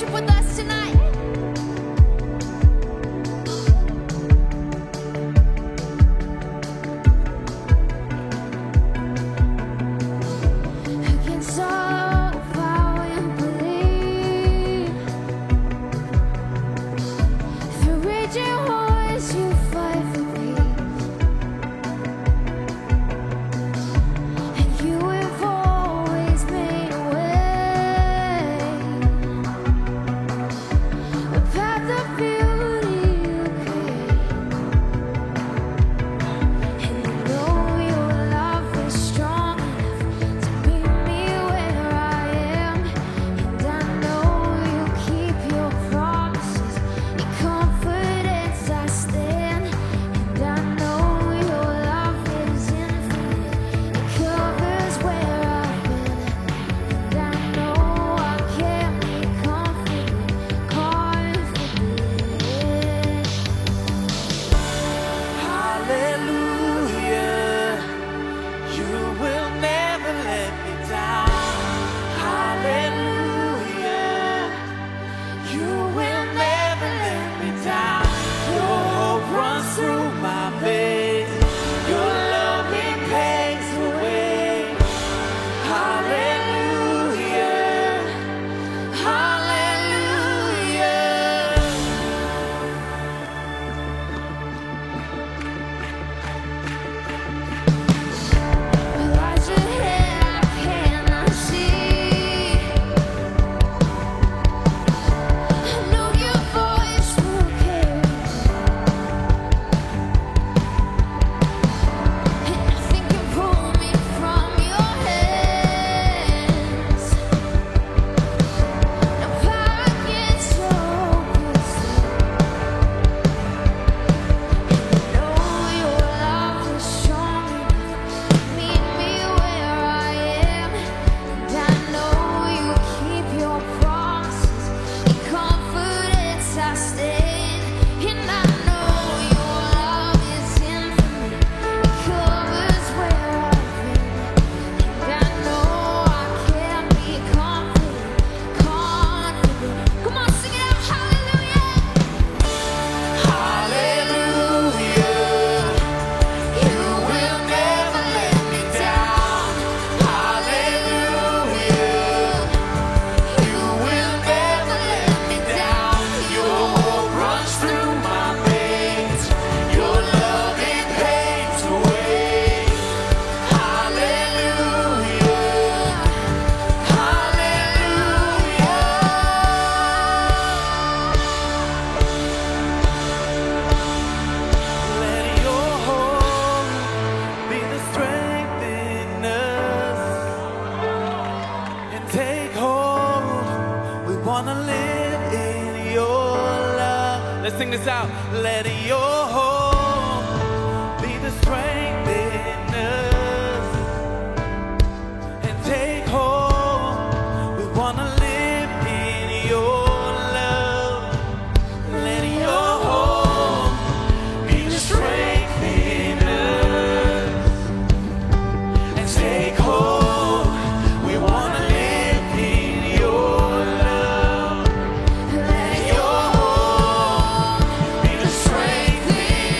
worship with us tonight? Against all power and belief, through raging wars you fight for peace, and you have always made a way, a path of beauty you create, and I know your love is strong enough to meet me where I am, and I know you keep your promises. In confidence I stand, and I know your love is infinite. It covers where I've been, and I know I can be confident, confident. Hallelujah, you will never let me down. Hallelujah, you will never let me down. Your hope runs through my veins. Your love, it paves the way. Hallelujah, hallelujah. With eyes ahead I cannot see, I know your voice will carry me, and nothing can pull me from your hands. No power can stop us, and I know your love is strong enough. Meet me where I am, and I know you keep your promises. In confidence I stand, and I know your love is infinite. It covers where I've been, and I know I can be confident, confident. Come on, sing it out, hallelujah. Hallelujah, you will never let me down. Hallelujah, you will never let me down. Your hope runs through my veins. Your love, it paves the way. Hallelujah, hallelujah. Let your hope be the strength in us, and take hold. We wanna live in your love. Let's sing this out. Let your hope be the strength in us, and take hold. We wanna live in your love. Let your hope be the strength in us, and take hold. We wanna live in your love. Let your hope be the strength in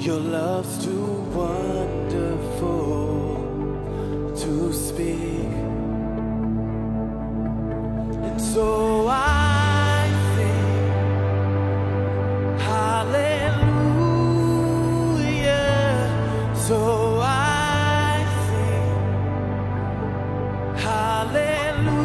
Your love's too wonderful to speak. And so I sing hallelujah. So I sing hallelujah.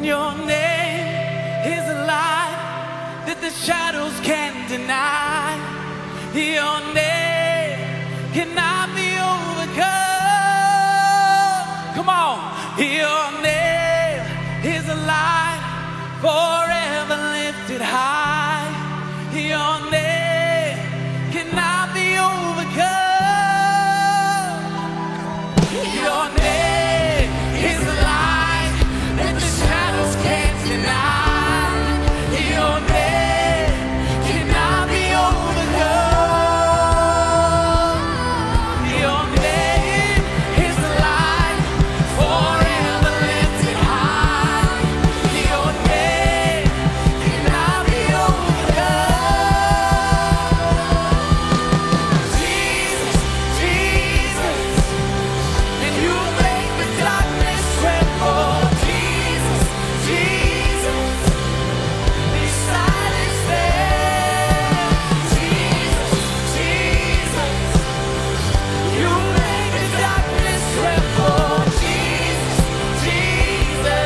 And your name is a light that the shadows can't deny. Your name cannot be overcome. Come on. Your name is a light forever lifted high. Your name cannot be overcome. Your name is a light that the shadows can't deny. Your name cannot be overcome. Your name is a light forever lifted high. Your name cannot be overcome. Jesus, Jesus, and you make the darkness tremble. Jesus, Jesus, they silence them. Jesus, Jesus, you make the darkness tremble. Jesus, Jesus.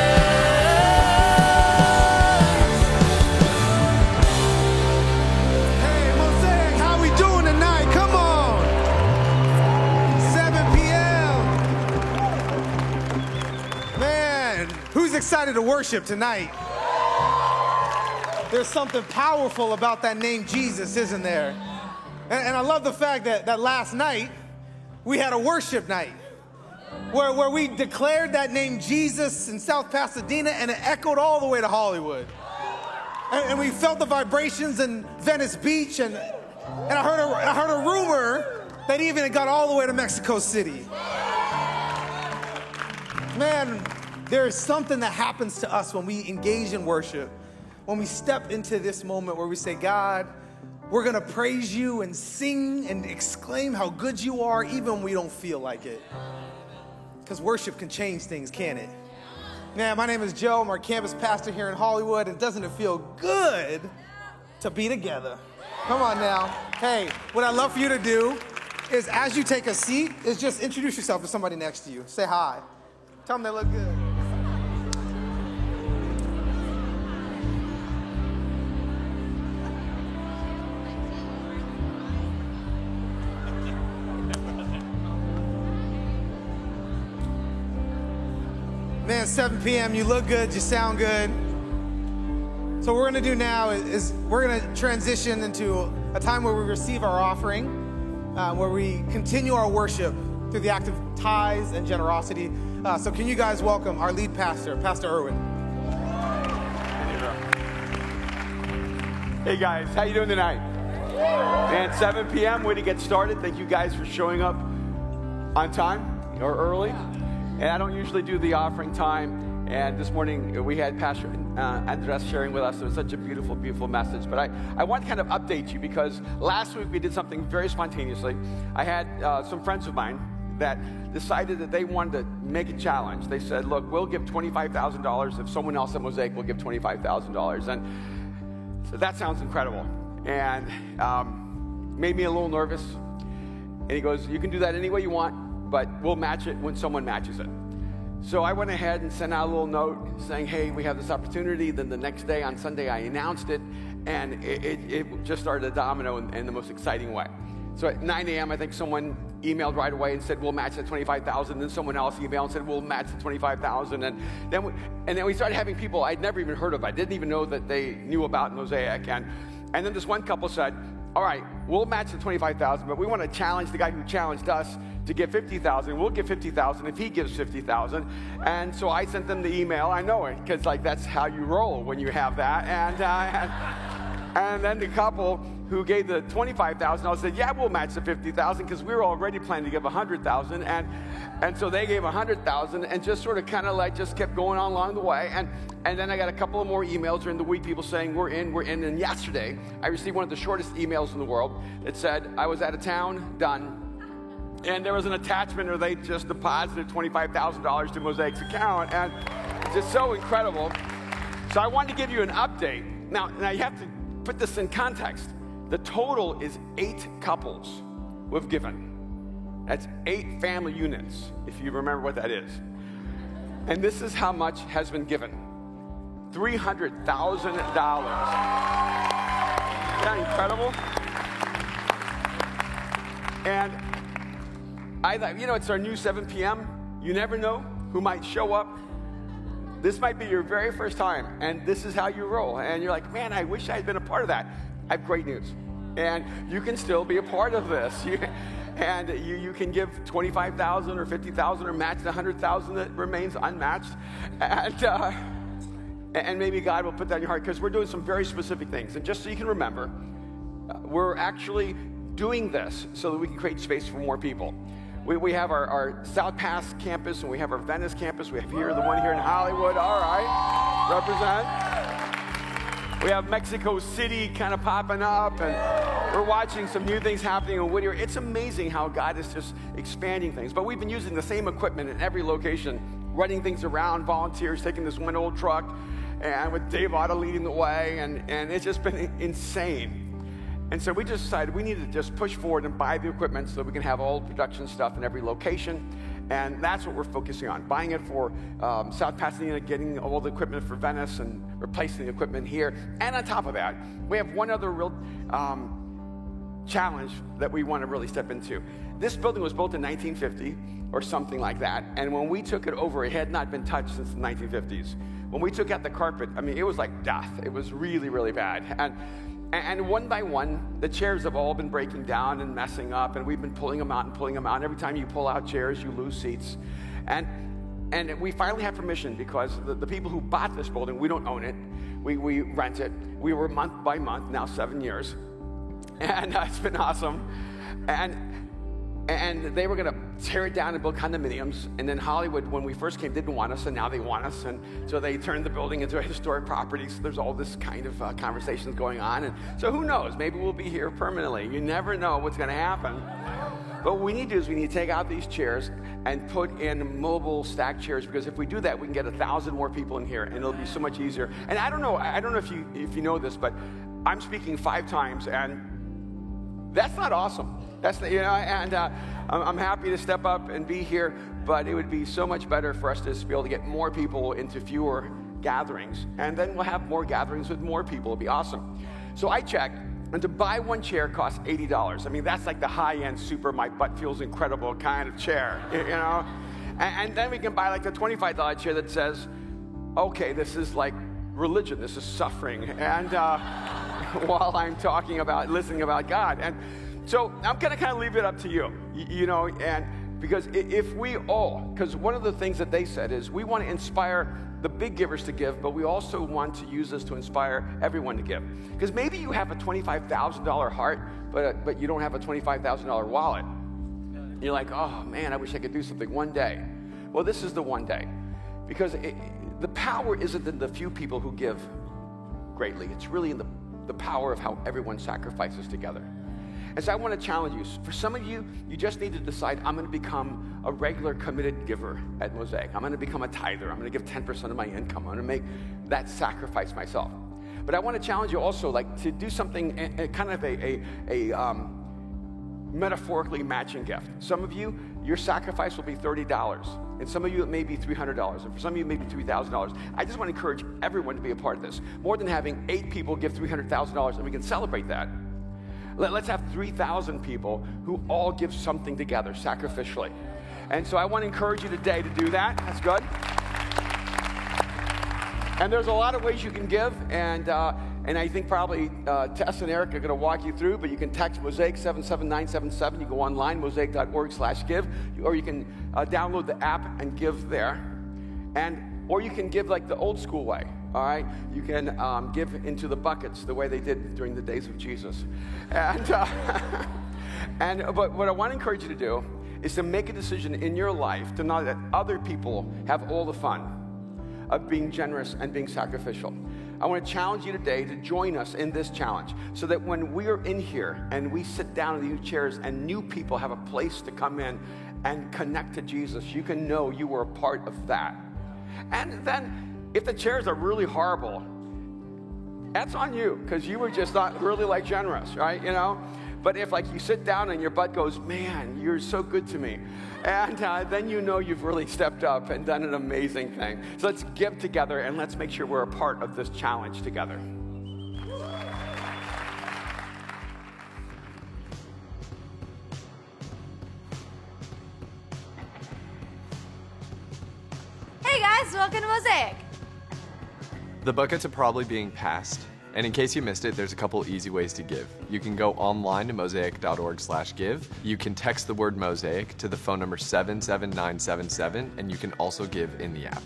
Hey, Mosaic, how we doing tonight? Come on. 7 p.m. Man, who's excited to worship tonight? There's something powerful about that name Jesus, isn't there? And I love the fact that last night we had a worship night where we declared that name Jesus in South Pasadena, and it echoed all the way to Hollywood. And we felt the vibrations in Venice Beach, and I heard a rumor that even it got all the way to Mexico City. Man, there's something that happens to us when we engage in worship, when we step into this moment where we say, God, we're gonna praise you and sing and exclaim how good you are even when we don't feel like it. Because worship can change things, can't it? Man, my name is Joe. I'm our campus pastor here in Hollywood, and doesn't it feel good to be together? Come on now. Hey, what I'd love for you to do is, as you take a seat, is just introduce yourself to somebody next to you. Say hi. Tell them they look good. Man, 7 p.m., you look good, you sound good. So what we're gonna do now is we're gonna transition into a time where we receive our offering, where we continue our worship through the act of tithes and generosity. So can you guys welcome our lead pastor, Pastor Irwin. Hey guys, how you doing tonight? Man, 7 p.m., way to get started. Thank you guys for showing up on time or early. And I don't usually do the offering time. And this morning we had Pastor Andres sharing with us. It was such a beautiful, beautiful message. But I want to kind of update you because last week we did something very spontaneously. I had some friends of mine that decided that they wanted to make a challenge. They said, look, we'll give $25,000 if someone else at Mosaic will give $25,000. And so that sounds incredible. And made me a little nervous. And he goes, you can do that any way you want, but we'll match it when someone matches it. So I went ahead and sent out a little note saying, hey, we have this opportunity. Then the next day on Sunday, I announced it, and it just started a domino in the most exciting way. So at 9 a.m., I think someone emailed right away and said, we'll match the $25,000. Then someone else emailed and said, we'll match the $25,000. And then we started having people I'd never even heard of. I didn't even know that they knew about Mosaic. And then this one couple said, all right, we'll match the $25,000, but we want to challenge the guy who challenged us to give $50,000. We'll give $50,000 if he gives $50,000. And so I sent them the email. I know it, because like that's how you roll when you have that. And then the couple who gave the $25,000, I said, yeah, we'll match the $50,000, because we were already planning to give $100,000. And so they gave $100,000, and just sort of kind of like just kept going on along the way. And then I got a couple of more emails during the week, people saying, we're in. And yesterday, I received one of the shortest emails in the world. It said, I was out of town, done. And there was an attachment, or they just deposited $25,000 to Mosaic's account. And it's just so incredible. So I wanted to give you an update. Now you have to put this in context. The total is 8 couples who have given. That's 8 family units, if you remember what that is. And this is how much has been given. $300,000. Isn't that incredible? And I thought, it's our new 7 p.m. You never know who might show up. This might be your very first time, and this is how you roll. And you're like, man, I wish I had been a part of that. I have great news. And you can still be a part of this. You can give $25,000 or $50,000 or match the $100,000 that remains unmatched. And maybe God will put that in your heart, because we're doing some very specific things. And just so you can remember, we're actually doing this so that we can create space for more people. We have our South Pass campus, and we have our Venice campus. We have the one here in Hollywood. All right, represent. We have Mexico City kind of popping up, and we're watching some new things happening in Whittier. It's amazing how God is just expanding things. But we've been using the same equipment in every location, running things around, volunteers, taking this one old truck, and with Dave Otta leading the way, and it's just been insane. And so we just decided we needed to just push forward and buy the equipment so that we can have all the production stuff in every location. And that's what we're focusing on, buying it for South Pasadena, getting all the equipment for Venice, and replacing the equipment here. And on top of that, we have one other real challenge that we want to really step into. This building was built in 1950 or something like that. And when we took it over, it had not been touched since the 1950s. When we took out the carpet, it was like death. It was really, really bad. And one by one, the chairs have all been breaking down and messing up, and we've been pulling them out and pulling them out. And every time you pull out chairs, you lose seats. And we finally have permission, because the people who bought this building, we don't own it. We rent it. We were month by month, now 7 years. And it's been awesome. And they were going to tear it down and build condominiums. And then Hollywood, when we first came, didn't want us, and now they want us. And so they turned the building into a historic property. So there's all this kind of conversations going on. And so who knows? Maybe we'll be here permanently. You never know what's going to happen. But what we need to do is we need to take out these chairs and put in mobile stack chairs, because if we do that, we can get 1,000 more people in here, and it'll be so much easier. And I don't know if you know this, but I'm speaking 5 times, and that's not awesome. I'm happy to step up and be here, but it would be so much better for us to be able to get more people into fewer gatherings, and then we'll have more gatherings with more people. It'll be awesome. So I checked, and to buy one chair costs $80. That's like the high-end, super, my butt feels incredible kind of chair, And then we can buy like the $25 chair that says, okay, this is like religion, this is suffering, and while I'm listening about God. And so I'm going to kind of leave it up to you, and because because one of the things that they said is we want to inspire the big givers to give, but we also want to use this to inspire everyone to give. Because maybe you have a $25,000 heart, but you don't have a $25,000 wallet. You're like, oh man, I wish I could do something one day. Well, this is the one day. Because the power isn't in the few people who give greatly. It's really in the power of how everyone sacrifices together. And so I want to challenge you. For some of you, you just need to decide, I'm going to become a regular committed giver at Mosaic. I'm going to become a tither. I'm going to give 10% of my income. I'm going to make that sacrifice myself. But I want to challenge you also, to do something, kind of a metaphorically matching gift. Some of you, your sacrifice will be $30. And some of you, it may be $300. And for some of you, it may be $3,000. I just want to encourage everyone to be a part of this. More than having 8 people give $300,000, and we can celebrate that. Let's have 3,000 people who all give something together sacrificially. And so I want to encourage you today to do that. That's good. And there's a lot of ways you can give, and I think probably Tess and Eric are going to walk you through, but you can text Mosaic 77977. You go online, mosaic.org/give, or you can download the app and give there. Or you can give like the old school way. All right, you can give into the buckets the way they did during the days of Jesus. But what I want to encourage you to do is to make a decision in your life to know that other people have all the fun of being generous and being sacrificial. I want to challenge you today to join us in this challenge, so that when we're in here and we sit down in these chairs and new people have a place to come in and connect to Jesus, you can know you were a part of that. And then if the chairs are really horrible, that's on you, because you were just not really generous, right? But if like you sit down and your butt goes, man, you're so good to me, and then you know you've really stepped up and done an amazing thing. So let's give together and let's make sure we're a part of this challenge together. Hey guys, welcome to Mosaic. The buckets are probably being passed, and in case you missed it, there's a couple easy ways to give. You can go online to mosaic.org/give. You can text the word Mosaic to the phone number 77977, and you can also give in the app.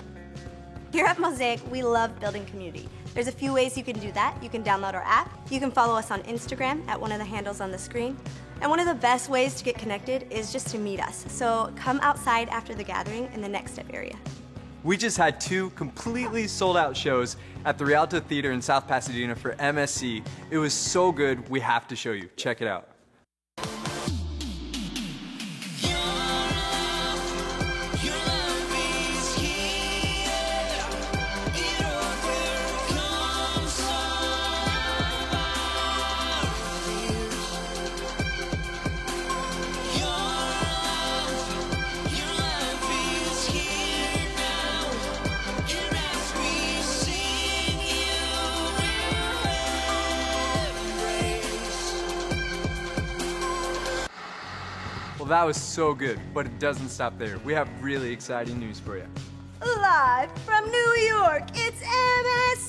Here at Mosaic, we love building community. There's a few ways you can do that. You can download our app. You can follow us on Instagram at one of the handles on the screen. And one of the best ways to get connected is just to meet us. So come outside after the gathering in the Next Step area. We just had 2 completely sold out shows at the Rialto Theater in South Pasadena for MSC. It was so good, we have to show you. Check it out. That was so good, but it doesn't stop there. We have really exciting news for you. Live from New York, it's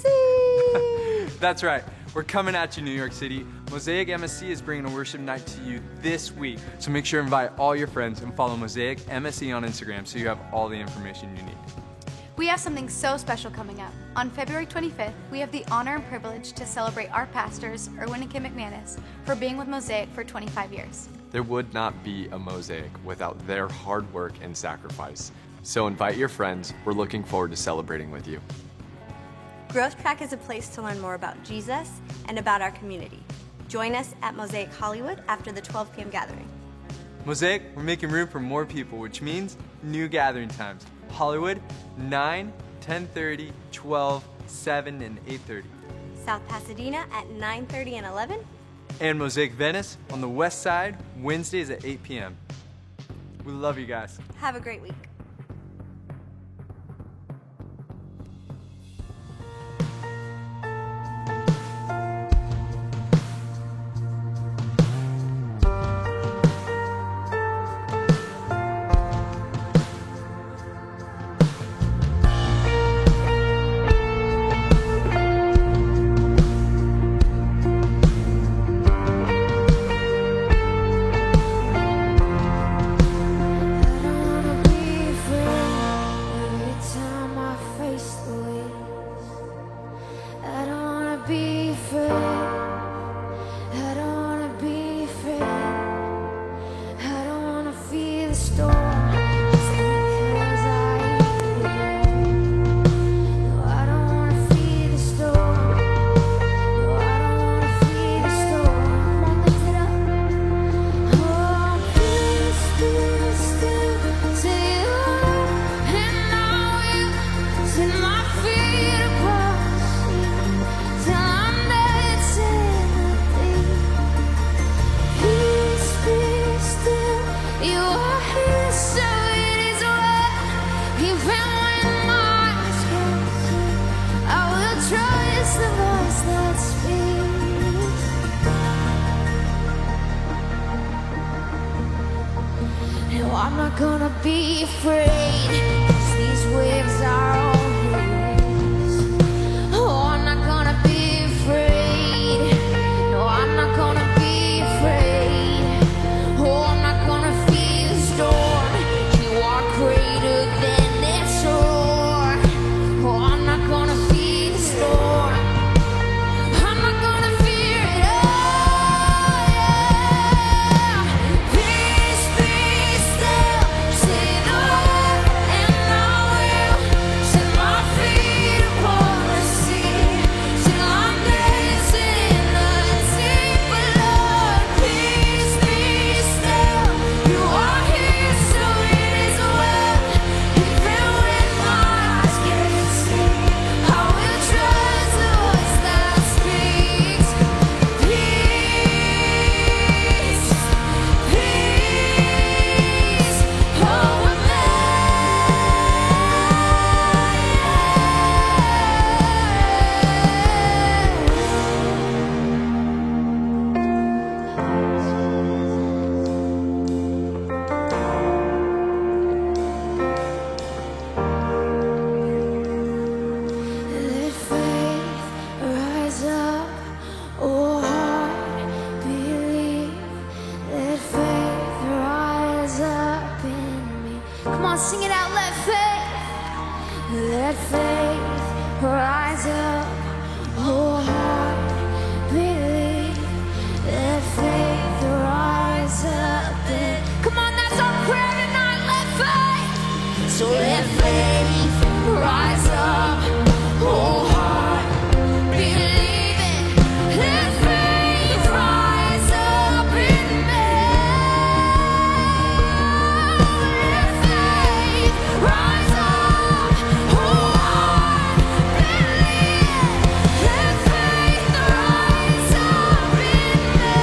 MSC! That's right. We're coming at you, New York City. Mosaic MSC is bringing a worship night to you this week. So make sure to invite all your friends and follow Mosaic MSC on Instagram so you have all the information you need. We have something so special coming up. On February 25th, we have the honor and privilege to celebrate our pastors, Erwin and Kim McManus, for being with Mosaic for 25 years. There would not be a Mosaic without their hard work and sacrifice. So invite your friends. We're looking forward to celebrating with you. Growth Track is a place to learn more about Jesus and about our community. Join us at Mosaic Hollywood after the 12 p.m. gathering. Mosaic, we're making room for more people, which means new gathering times. Hollywood, 9, 10:30, 12, 7, and 8:30. South Pasadena at 9:30 and 11. And Mosaic Venice on the west side, Wednesdays at 8 p.m. We love you guys. Have a great week. I'm not gonna be afraid, 'cause these waves are all his. Oh, I'm not gonna be afraid. No, I'm not gonna be afraid. Oh, I'm not gonna fear the storm. You are greater than its roar. Oh, I'm not gonna fear the storm. I'm not gonna fear it all, yeah. Peace, be still, say the word. rise up, oh heart, believe. Let faith rise up and come on, that's our prayer tonight. Let faith, so let faith rise up, oh heart, believe it. Let faith rise up in me. Let faith rise up, oh heart, believe it. Let faith rise up in me.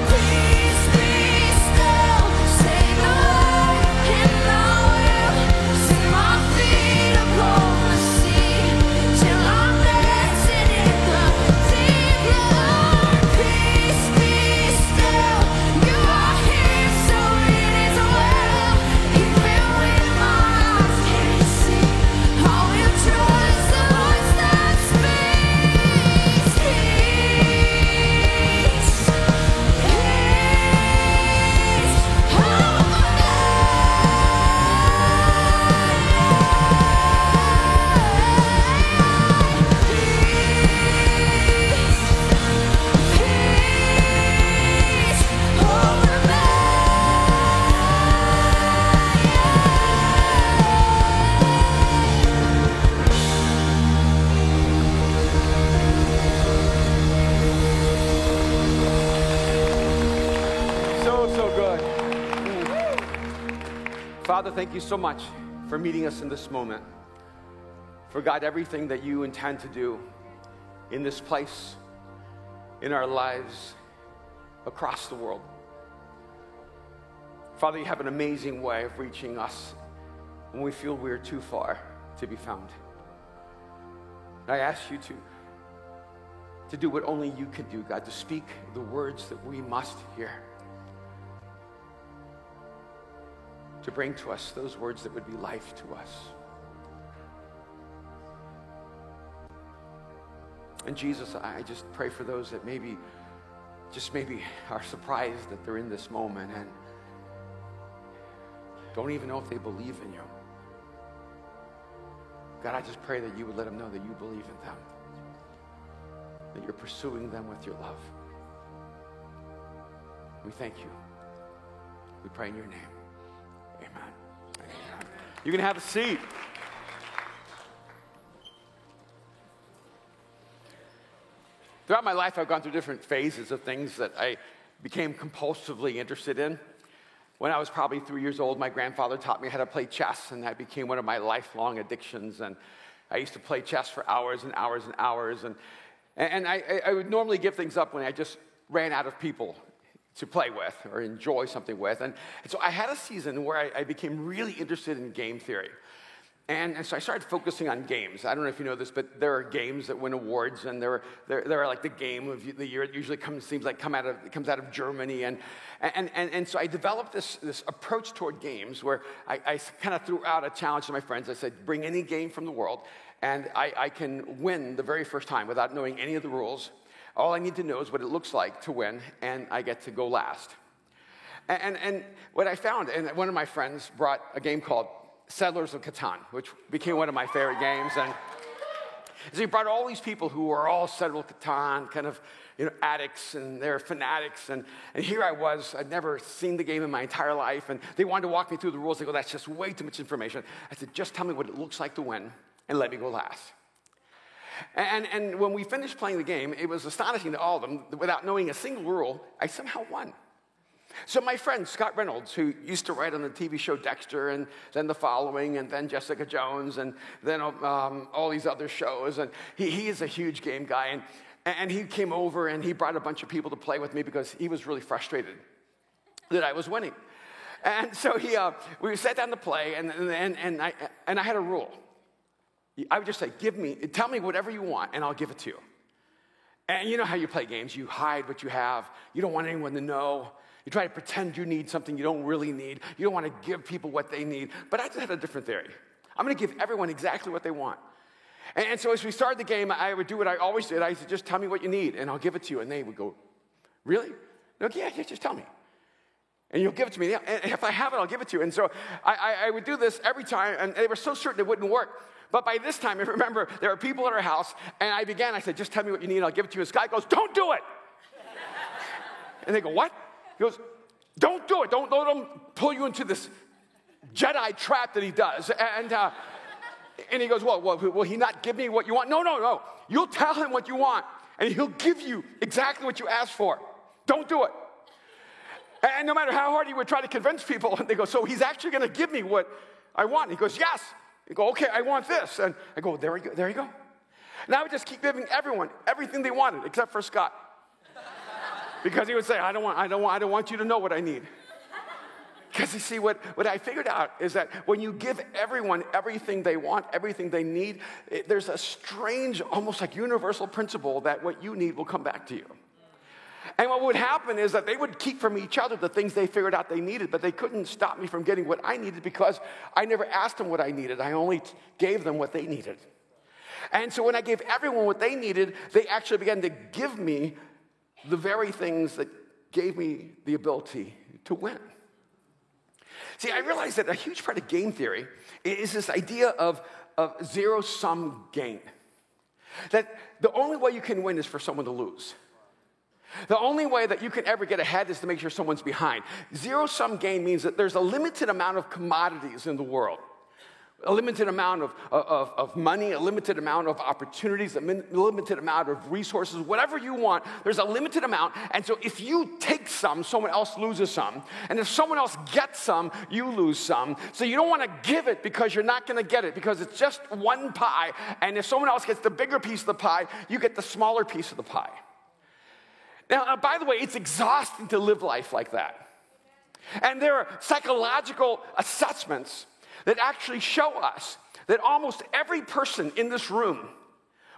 Peace be still, say the word, and I will set my feet upon the sea till I'm dancing in the deep blue. Peace be still, you are here, so it is well. Even when my eyes can't see, I will trust the voice that speaks. Peace, So good. Father, thank you so much for meeting us in this moment. For God, everything that you intend to do in this place, in our lives, across the world. Father, you have an amazing way of reaching us when we feel we're too far to be found. I ask you to do what only you can do, God, to speak the words that we must hear. To bring to us those words that would be life to us. And Jesus, I just pray for those that maybe are surprised that they're in this moment and don't even know if they believe in you. God, I just pray that you would let them know that you believe in them, that you're pursuing them with your love. We thank you. We pray in your name. Amen. Amen. You can have a seat. Throughout my life, I've gone through different phases of things that I became compulsively interested in. When I was probably 3 years old, my grandfather taught me how to play chess, and that became one of my lifelong addictions. And I used to play chess for hours and hours and hours. And I would normally give things up when I just ran out of people to play with or enjoy something with. And so I had a season where I became really interested in game theory. And so I started focusing on games. I don't know if you know this, but there are games that win awards, and there are like the game of the year. It usually comes out of Germany, and so I developed this approach toward games where I kind of threw out a challenge to my friends. I said, bring any game from the world, and I can win the very first time without knowing any of the rules. All I need to know is what it looks like to win, and I get to go last. And what I found, and one of my friends brought a game called Settlers of Catan, which became one of my favorite games. And so he brought all these people who were all Settlers of Catan, kind of, addicts, and they're fanatics. And here I was, I'd never seen the game in my entire life, and they wanted to walk me through the rules. They go, that's just way too much information. I said, just tell me what it looks like to win, and let me go last. And when we finished playing the game, it was astonishing to all of them, without knowing a single rule, I somehow won. So my friend Scott Reynolds, who used to write on the TV show Dexter, and then The Following, and then Jessica Jones, and then all these other shows, and he is a huge game guy, and he came over and he brought a bunch of people to play with me because he was really frustrated that I was winning. And so we sat down to play, and I had a rule. I would just say, tell me whatever you want, and I'll give it to you. And you know how you play games. You hide what you have. You don't want anyone to know. You try to pretend you need something you don't really need. You don't want to give people what they need. But I just had a different theory. I'm going to give everyone exactly what they want. And so as we started the game, I would do what I always did. I said, just tell me what you need, and I'll give it to you. And they would go, really? No, yeah, just tell me. And you'll give it to me. Yeah, and if I have it, I'll give it to you. And so I would do this every time, and they were so certain it wouldn't work. But by this time, I remember there were people at our house, and I said, just tell me what you need, and I'll give it to you. And Scott goes, don't do it. And they go, what? He goes, don't do it. Don't let him pull you into this Jedi trap that he does. And he goes, well, will he not give me what you want? No. You'll tell him what you want, and he'll give you exactly what you asked for. Don't do it. And no matter how hard he would try to convince people, they go, so he's actually going to give me what I want. He goes, yes. You go, okay, I want this. And I go, there you go. And I would just keep giving everyone everything they wanted, except for Scott. Because he would say, I don't want you to know what I need. Because you see, what I figured out is that when you give everyone everything they want, everything they need, there's a strange, almost like universal principle that what you need will come back to you. And what would happen is that they would keep from each other the things they figured out they needed, but they couldn't stop me from getting what I needed because I never asked them what I needed. I only gave them what they needed. And so when I gave everyone what they needed, they actually began to give me the very things that gave me the ability to win. See, I realized that a huge part of game theory is this idea of zero-sum gain. That the only way you can win is for someone to lose. The only way that you can ever get ahead is to make sure someone's behind. Zero-sum gain means that there's a limited amount of commodities in the world. A limited amount of money, a limited amount of opportunities, a limited amount of resources, whatever you want, there's a limited amount. And so if you take some, someone else loses some. And if someone else gets some, you lose some. So you don't want to give it because you're not going to get it because it's just one pie. And if someone else gets the bigger piece of the pie, you get the smaller piece of the pie. Now, by the way, it's exhausting to live life like that. And there are psychological assessments that actually show us that almost every person in this room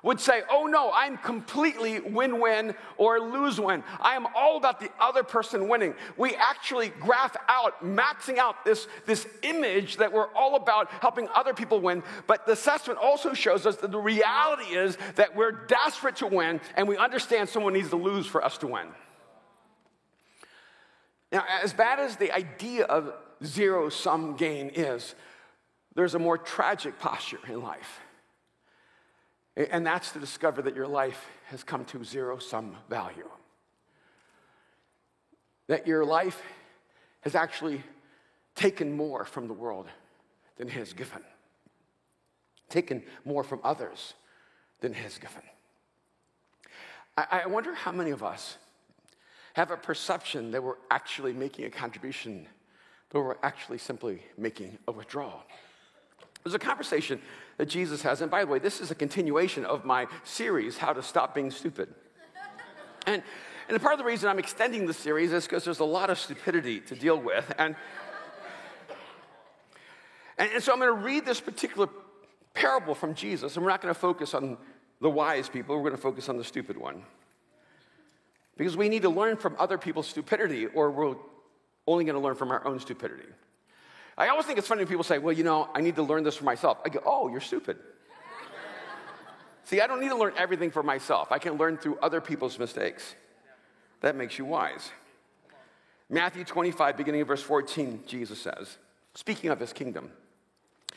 would say, oh no, I'm completely win-win or lose-win. I am all about the other person winning. We actually graph out, maxing out this image that we're all about helping other people win. But the assessment also shows us that the reality is that we're desperate to win and we understand someone needs to lose for us to win. Now, as bad as the idea of zero-sum gain is, there's a more tragic posture in life. And that's to discover that your life has come to zero-sum value. That your life has actually taken more from the world than it has given. Taken more from others than it has given. I wonder how many of us have a perception that we're actually making a contribution, but we're actually simply making a withdrawal. There's a conversation that Jesus has, and by the way, this is a continuation of my series, How to Stop Being Stupid. And part of the reason I'm extending the series is because there's a lot of stupidity to deal with. And so I'm going to read this particular parable from Jesus, and we're not going to focus on the wise people, we're going to focus on the stupid one. Because we need to learn from other people's stupidity, or we're only going to learn from our own stupidity. I always think it's funny when people say, well, I need to learn this for myself. I go, oh, you're stupid. See, I don't need to learn everything for myself. I can learn through other people's mistakes. That makes you wise. Matthew 25, beginning of verse 14, Jesus says, speaking of his kingdom,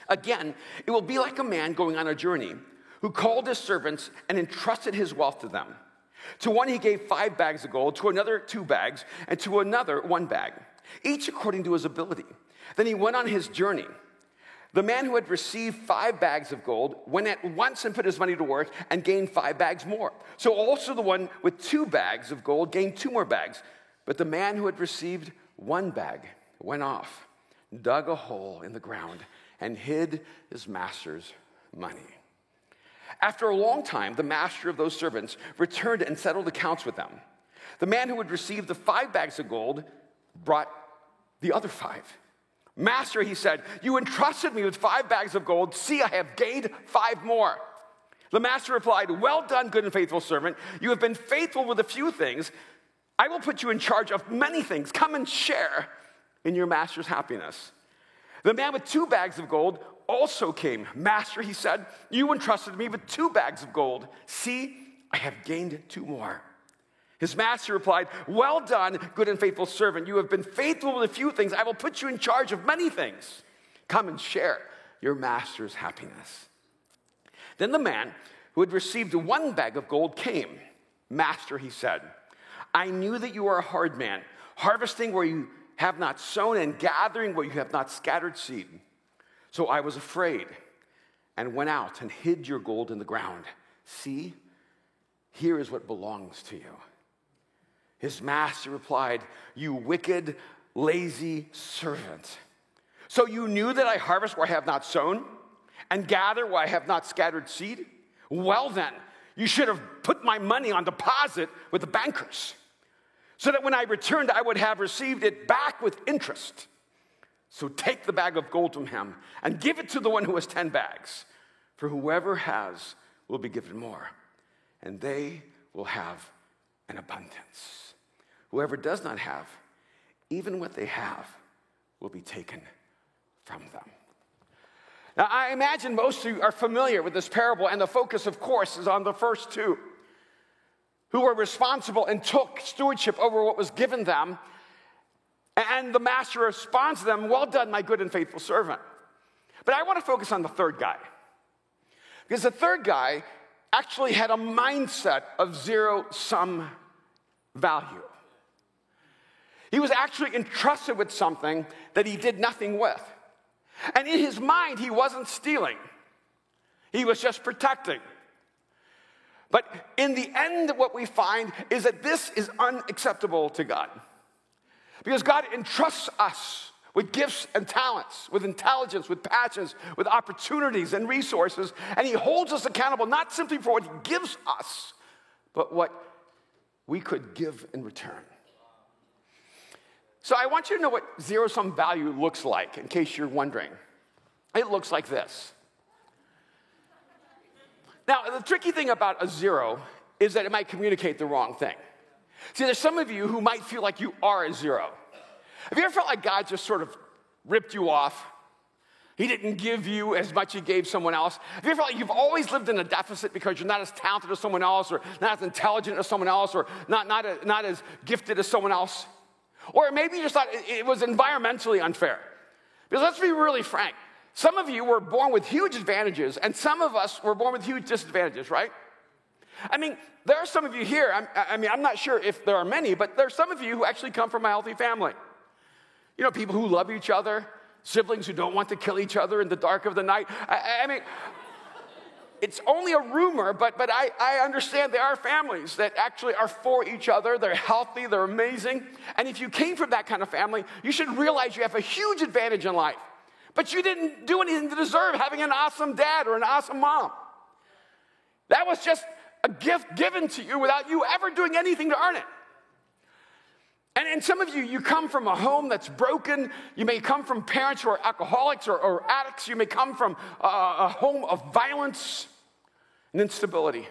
again, it will be like a man going on a journey who called his servants and entrusted his wealth to them. To one he gave 5 bags of gold, to another 2 bags, and to another 1 bag, each according to his ability. Then he went on his journey. The man who had received 5 bags of gold went at once and put his money to work and gained 5 bags more. So also the one with 2 bags of gold gained 2 more bags. But the man who had received 1 bag went off, dug a hole in the ground, and hid his master's money. After a long time, the master of those servants returned and settled accounts with them. The man who had received the 5 bags of gold brought the other 5. Master, he said, you entrusted me with 5 bags of gold. See, I have gained 5 more. The master replied, well done, good and faithful servant. You have been faithful with a few things. I will put you in charge of many things. Come and share in your master's happiness. The man with 2 bags of gold also came. Master, he said, you entrusted me with 2 bags of gold. See, I have gained 2 more. His master replied, "Well done, good and faithful servant. You have been faithful with a few things. I will put you in charge of many things. Come and share your master's happiness." Then the man who had received 1 bag of gold came. "Master," he said, "I knew that you are a hard man, harvesting where you have not sown and gathering where you have not scattered seed. So I was afraid and went out and hid your gold in the ground. See, here is what belongs to you." His master replied, "You wicked, lazy servant. So you knew that I harvest where I have not sown and gather where I have not scattered seed? Well then, you should have put my money on deposit with the bankers, so that when I returned, I would have received it back with interest. So take the bag of gold from him and give it to the one who has 10 bags. For whoever has will be given more, and they will have an abundance. Whoever does not have, even what they have will be taken from them." Now, I imagine most of you are familiar with this parable, and the focus, of course, is on the first two, who were responsible and took stewardship over what was given them. And the master responds to them, "Well done, my good and faithful servant." But I want to focus on the third guy, because the third guy actually had a mindset of zero-sum value. He was actually entrusted with something that he did nothing with. And in his mind, he wasn't stealing. He was just protecting. But in the end, what we find is that this is unacceptable to God. Because God entrusts us with gifts and talents, with intelligence, with passions, with opportunities and resources, and he holds us accountable not simply for what he gives us, but what we could give in return. So I want you to know what zero-sum value looks like, in case you're wondering. It looks like this. Now, the tricky thing about a zero is that it might communicate the wrong thing. See, there's some of you who might feel like you are a zero. Have you ever felt like God just sort of ripped you off? He didn't give you as much he gave someone else. Have you ever felt like you've always lived in a deficit because you're not as talented as someone else, or not as intelligent as someone else, or not as gifted as someone else? Or maybe you just thought it was environmentally unfair. Because let's be really frank. Some of you were born with huge advantages, and some of us were born with huge disadvantages, right? I mean, there are some of you here, I'm not sure if there are many, but there are some of you who actually come from a healthy family. You know, people who love each other, siblings who don't want to kill each other in the dark of the night. I mean, it's only a rumor, but I understand there are families that actually are for each other. They're healthy, they're amazing. And if you came from that kind of family, you should realize you have a huge advantage in life. But you didn't do anything to deserve having an awesome dad or an awesome mom. That was just a gift given to you without you ever doing anything to earn it. And some of you, you come from a home that's broken. You may come from parents who are alcoholics or addicts. You may come from a home of violence and instability.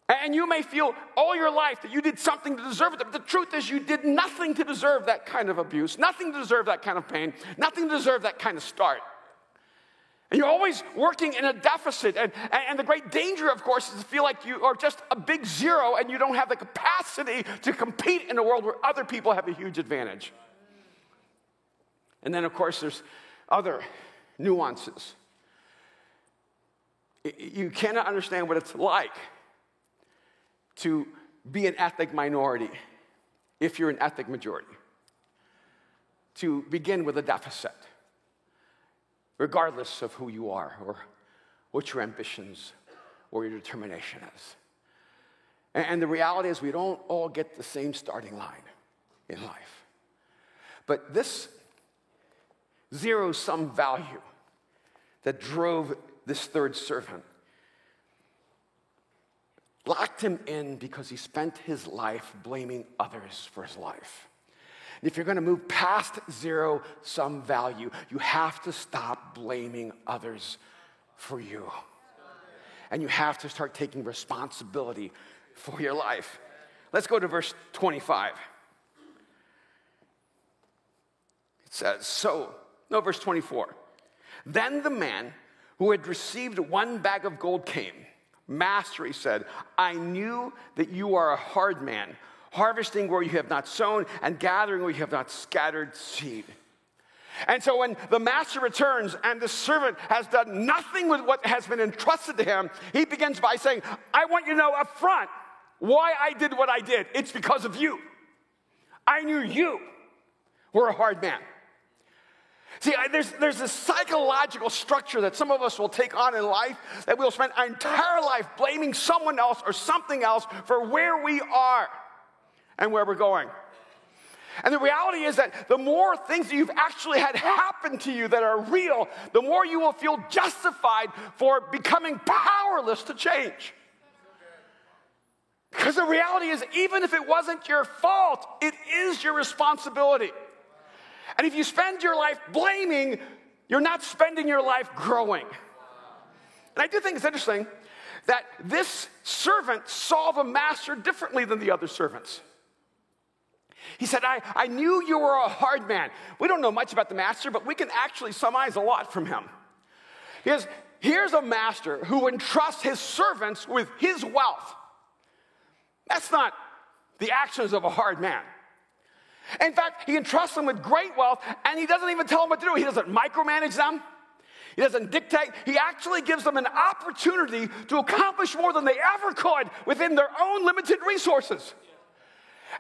And you may feel all your life that you did something to deserve it. But the truth is you did nothing to deserve that kind of abuse, nothing to deserve that kind of pain, nothing to deserve that kind of start. And you're always working in a deficit. And the great danger, of course, is to feel like you are just a big zero and you don't have the capacity to compete in a world where other people have a huge advantage. And then, of course, there's other nuances. You cannot understand what it's like to be an ethnic minority if you're an ethnic majority. To begin with a deficit, regardless of who you are or what your ambitions or your determination is. And the reality is we don't all get the same starting line in life. But this zero-sum value that drove this third servant locked him in because he spent his life blaming others for his life. And if you're going to move past zero-sum value, you have to stop blaming others for you. And you have to start taking responsibility for your life. Let's go to verse 25. It says, verse 24. Then the man who had received 1 bag of gold came. Master, he said, I knew that you are a hard man, harvesting where you have not sown and gathering where you have not scattered seed. And so when the master returns and the servant has done nothing with what has been entrusted to him, he begins by saying, I want you to know up front why I did what I did. It's because of you. I knew you were a hard man. See, there's this psychological structure that some of us will take on in life, that we'll spend our entire life blaming someone else or something else for where we are and where we're going. And the reality is that the more things that you've actually had happen to you that are real, the more you will feel justified for becoming powerless to change. Because the reality is, even if it wasn't your fault, it is your responsibility. And if you spend your life blaming, you're not spending your life growing. And I do think it's interesting that this servant saw the master differently than the other servants. He said, I knew you were a hard man. We don't know much about the master, but we can actually surmise a lot from him. Because here's a master who entrusts his servants with his wealth. That's not the actions of a hard man. In fact, he entrusts them with great wealth, and he doesn't even tell them what to do. He doesn't micromanage them. He doesn't dictate. He actually gives them an opportunity to accomplish more than they ever could within their own limited resources.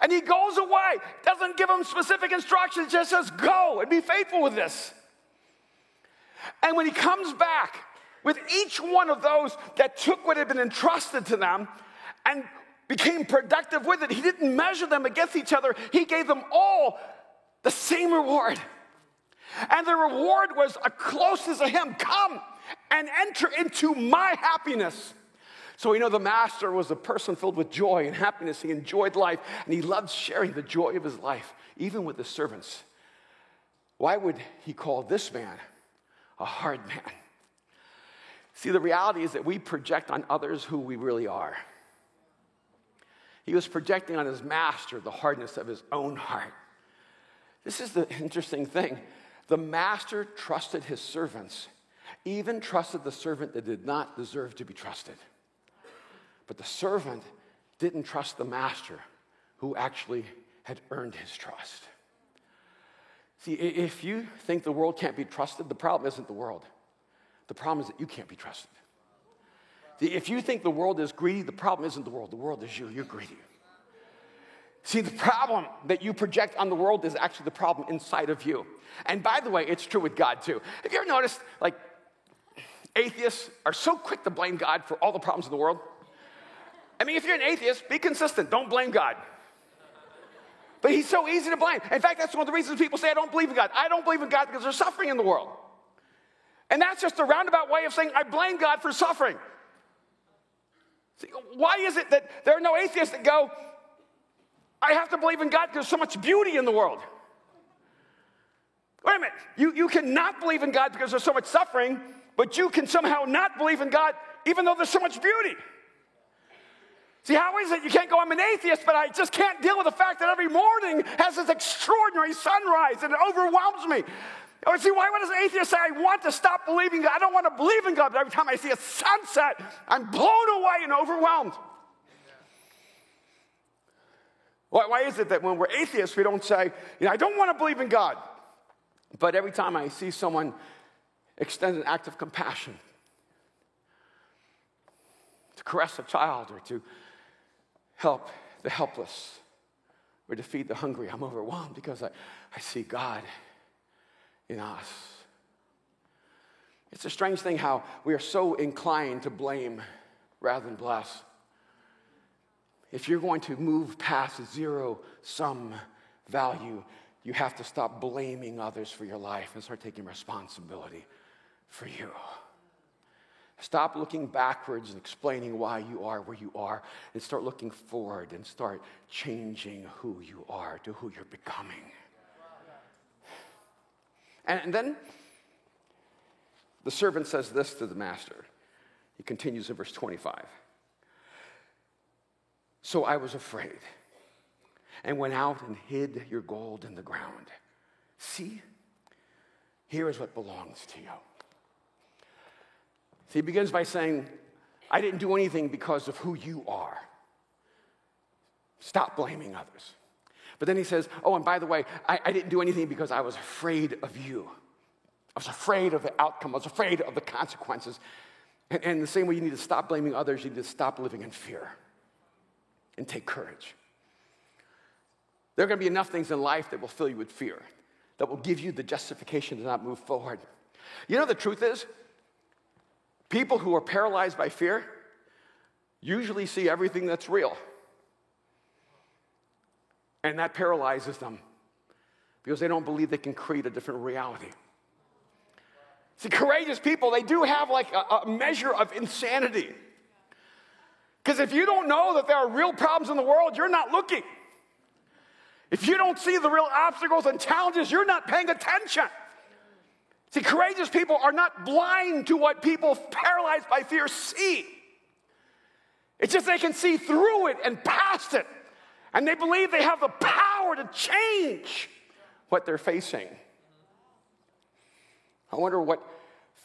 And he goes away, doesn't give them specific instructions, just says, go and be faithful with this. And when he comes back with each one of those that took what had been entrusted to them and became productive with it, he didn't measure them against each other. He gave them all the same reward. And the reward was a closeness to him. Come and enter into my happiness. So we know the master was a person filled with joy and happiness. He enjoyed life, and he loved sharing the joy of his life, even with his servants. Why would he call this man a hard man? See, the reality is that we project on others who we really are. He was projecting on his master the hardness of his own heart. This is the interesting thing. The master trusted his servants, even trusted the servant that did not deserve to be trusted. But the servant didn't trust the master who actually had earned his trust. See, if you think the world can't be trusted, the problem isn't the world. The problem is that you can't be trusted. If you think the world is greedy, the problem isn't the world is you. You're greedy. See, the problem that you project on the world is actually the problem inside of you. And by the way, it's true with God too. Have you ever noticed, like, atheists are so quick to blame God for all the problems in the world? I mean, if you're an atheist, be consistent. Don't blame God. But he's so easy to blame. In fact, that's one of the reasons people say, I don't believe in God. I don't believe in God because there's suffering in the world. And that's just a roundabout way of saying, I blame God for suffering. See, why is it that there are no atheists that go, I have to believe in God because there's so much beauty in the world? Wait a minute. You cannot believe in God because there's so much suffering, but you can somehow not believe in God even though there's so much beauty. See, how is it you can't go, I'm an atheist, but I just can't deal with the fact that every morning has this extraordinary sunrise and it overwhelms me? Or see, why would an atheist say, I want to stop believing God? I don't want to believe in God, but every time I see a sunset, I'm blown away and overwhelmed. Why is it that when we're atheists, we don't say, I don't want to believe in God, but every time I see someone extend an act of compassion, to caress a child or to help the helpless or to feed the hungry, I'm overwhelmed because I see God in us. It's a strange thing how we are so inclined to blame rather than bless. If you're going to move past zero-sum value, you have to stop blaming others for your life and start taking responsibility for you. Stop looking backwards and explaining why you are where you are, and start looking forward and start changing who you are to who you're becoming. And then the servant says this to the master. He continues in verse 25. So I was afraid and went out and hid your gold in the ground. See, here is what belongs to you. So he begins by saying, I didn't do anything because of who you are. Stop blaming others. But then he says, oh, and by the way, I didn't do anything because I was afraid of you. I was afraid of the outcome. I was afraid of the consequences. And the same way you need to stop blaming others, you need to stop living in fear and take courage. There are going to be enough things in life that will fill you with fear, that will give you the justification to not move forward. You know, the truth is, people who are paralyzed by fear usually see everything that's real. And that paralyzes them because they don't believe they can create a different reality. See, courageous people, they do have like a measure of insanity. Because if you don't know that there are real problems in the world, you're not looking. If you don't see the real obstacles and challenges, you're not paying attention. See, courageous people are not blind to what people paralyzed by fear see. It's just they can see through it and past it. And they believe they have the power to change what they're facing. I wonder what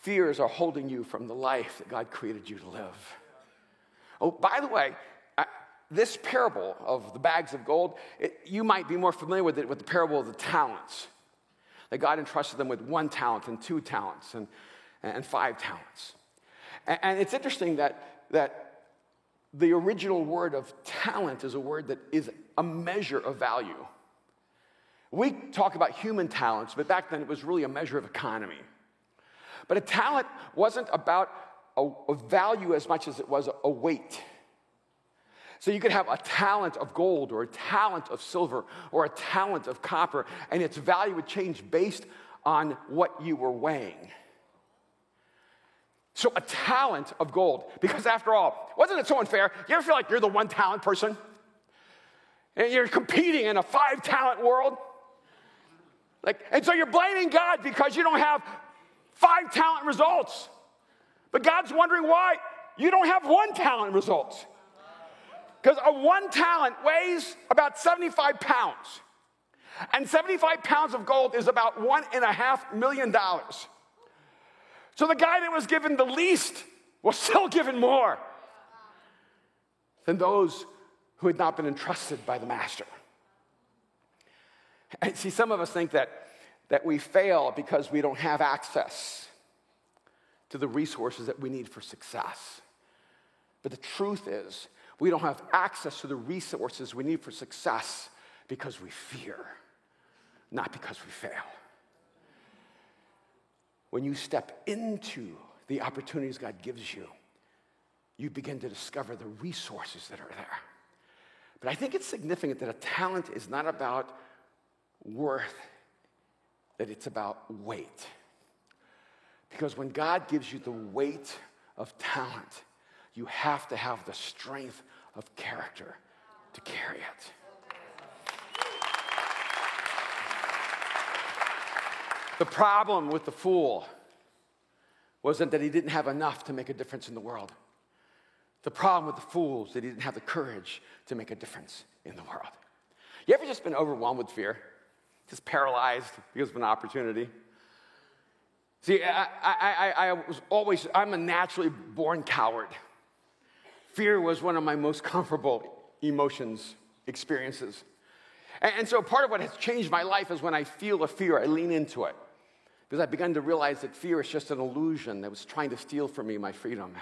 fears are holding you from the life that God created you to live. Oh, by the way, this parable of the bags of gold, you might be more familiar with it with the parable of the talents. That God entrusted them with 1 talent and 2 talents and 5 talents. And it's interesting that the original word of talent is a word that is a measure of value. We talk about human talents, but back then it was really a measure of economy. But a talent wasn't about a value as much as it was a weight. So you could have a talent of gold or a talent of silver or a talent of copper, and its value would change based on what you were weighing. So a talent of gold, because after all, wasn't it so unfair? You ever feel like you're the 1 talent person? And you're competing in a 5 talent world? And so you're blaming God because you don't have 5 talent results. But God's wondering why you don't have 1 talent results. Because a 1 talent weighs about 75 pounds. And 75 pounds of gold is about $1.5 million. So the guy that was given the least was still given more than those who had not been entrusted by the master. And see, some of us think that we fail because we don't have access to the resources that we need for success. But the truth is, we don't have access to the resources we need for success because we fear, not because we fail. When you step into the opportunities God gives you, you begin to discover the resources that are there. But I think it's significant that a talent is not about worth, that it's about weight. Because when God gives you the weight of talent, you have to have the strength of character to carry it. The problem with the fool wasn't that he didn't have enough to make a difference in the world. The problem with the fool is that he didn't have the courage to make a difference in the world. You ever just been overwhelmed with fear? Just paralyzed because of an opportunity? See, I'm a naturally born coward. Fear was one of my most comfortable emotions, experiences. And so part of what has changed my life is when I feel a fear, I lean into it. Because I've begun to realize that fear is just an illusion that was trying to steal from me my freedom.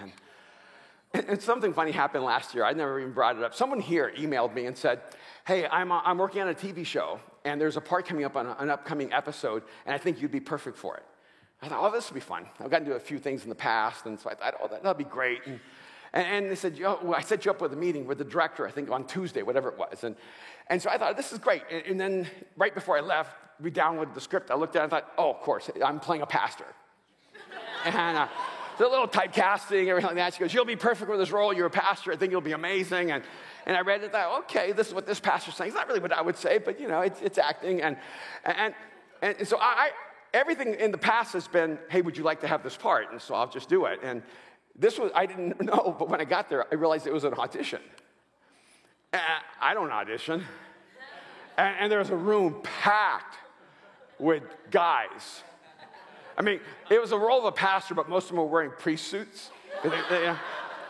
And something funny happened last year. I never even brought it up. Someone here emailed me and said, hey, I'm working on a TV show, and there's a part coming up on an upcoming episode, and I think you'd be perfect for it. I thought, oh, this will be fun. I've gotten to do a few things in the past, and so I thought, oh, that'll be great. And they said, well, I set you up with a meeting with the director, I think on Tuesday, whatever it was. And so I thought, this is great. And then right before I left, we downloaded the script. I looked at it and I thought, oh, of course, I'm playing a pastor. And so a little typecasting, everything like that. She goes, you'll be perfect for this role. You're a pastor. I think you'll be amazing. And I read it and thought, okay, this is what this pastor's saying. It's not really what I would say, but, you know, it's acting. And so everything in the past has been, hey, would you like to have this part? And so I'll just do it. And this was, I didn't know, but when I got there, I realized it was an audition. I don't audition. And there was a room packed with guys. I mean, it was a role of a pastor, but most of them were wearing priest suits.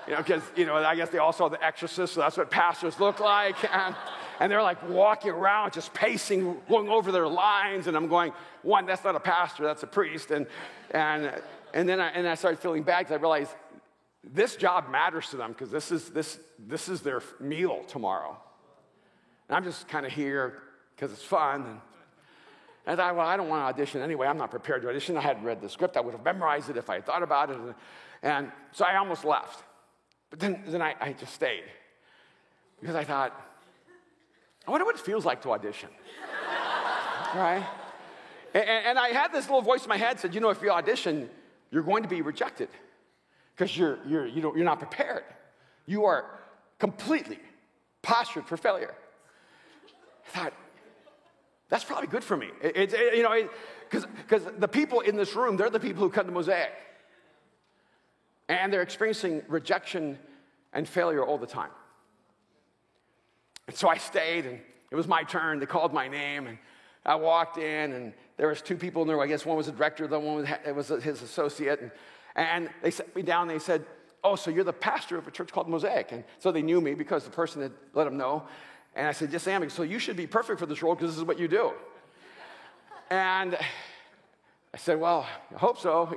Because, I guess they all saw The Exorcist, so that's what pastors look like. And they're like walking around, just pacing, going over their lines. And I'm going, one, that's not a pastor, that's a priest. And then I started feeling bad because I realized this job matters to them because this is their meal tomorrow. And I'm just kind of here because it's fun. And I thought, well, I don't want to audition anyway. I'm not prepared to audition. I hadn't read the script. I would have memorized it if I had thought about it. And so I almost left. But then I just stayed because I thought, I wonder what it feels like to audition, right? And I had this little voice in my head said, if you audition, you're going to be rejected because you're not prepared. You are completely postured for failure. I thought, that's probably good for me. Because the people in this room, they're the people who come to Mosaic. And they're experiencing rejection and failure all the time. And so I stayed, and it was my turn. They called my name, and I walked in, and there was two people in there. I guess one was the director, the one was his associate. And they sat me down, and they said, oh, so you're the pastor of a church called Mosaic. And so they knew me because the person had let them know. And I said, yes, I am. So you should be perfect for this role because this is what you do. And I said, well, I hope so,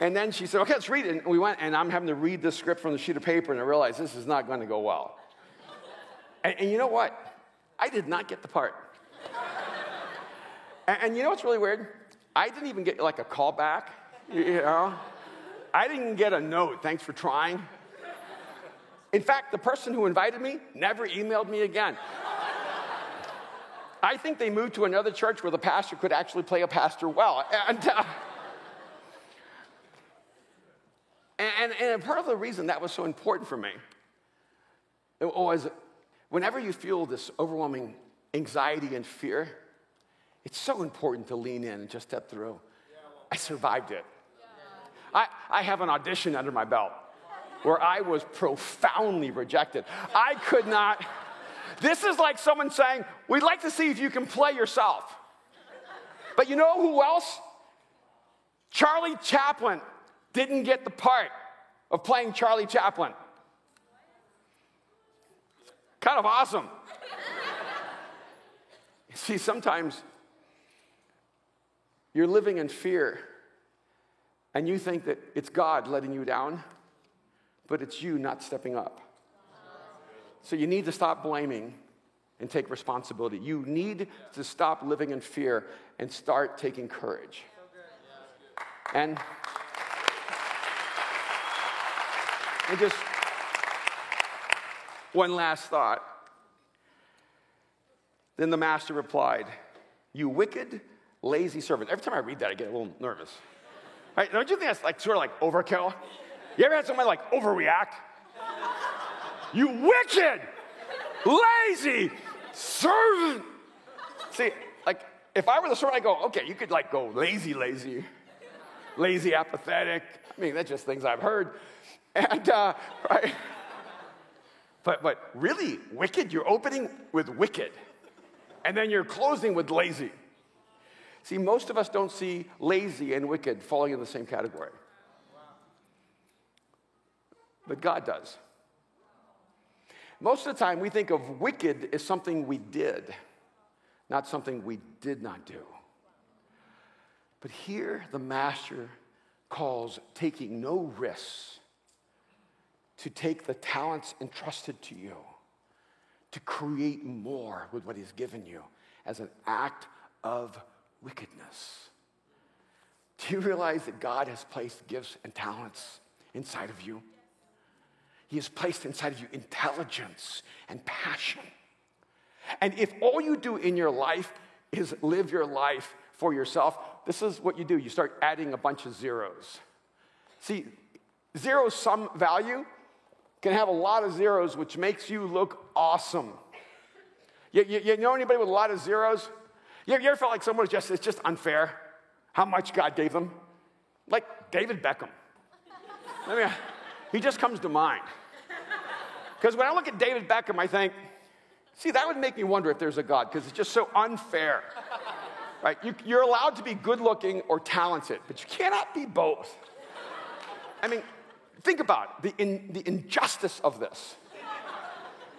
And then she said, okay, let's read it. And we went, and I'm having to read this script from the sheet of paper, and I realized this is not going to go well. And you know what? I did not get the part. And you know what's really weird? I didn't even get like a call back, I didn't get a note, thanks for trying. In fact, the person who invited me never emailed me again. I think they moved to another church where the pastor could actually play a pastor well. And part of the reason that was so important for me was whenever you feel this overwhelming anxiety and fear, it's so important to lean in and just step through. I survived it. I have an audition under my belt where I was profoundly rejected. I could not. This is like someone saying, we'd like to see if you can play yourself. But you know who else? Charlie Chaplin didn't get the part of playing Charlie Chaplin. Kind of awesome. See, sometimes you're living in fear and you think that it's God letting you down, but it's you not stepping up. So you need to stop blaming and take responsibility. You need to stop living in fear and start taking courage. And just one last thought. Then the master replied, you wicked, lazy servant. Every time I read that, I get a little nervous. Right? Don't you think that's like sort of like overkill? You ever had somebody like overreact? You wicked, lazy servant. See, like if I were the servant, I'd go, okay, you could like go lazy, apathetic. I mean, that's just things I've heard. And, right? But really, wicked, you're opening with wicked. And then you're closing with lazy. See, most of us don't see lazy and wicked falling in the same category. But God does. Most of the time, we think of wicked as something we did, not something we did not do. But here, the master calls taking no risks to take the talents entrusted to you, to create more with what he's given you as an act of wickedness. Do you realize that God has placed gifts and talents inside of you? He has placed inside of you intelligence and passion. And if all you do in your life is live your life for yourself, this is what you do. You start adding a bunch of zeros. See, zero-sum value can have a lot of zeros, which makes you look awesome. You know anybody with a lot of zeros? You ever felt like someone it's just unfair how much God gave them? Like David Beckham. He just comes to mind. Because when I look at David Beckham, I think, see, that would make me wonder if there's a God, because it's just so unfair. Right? You're allowed to be good-looking or talented, but you cannot be both. I mean, think about it, the injustice of this.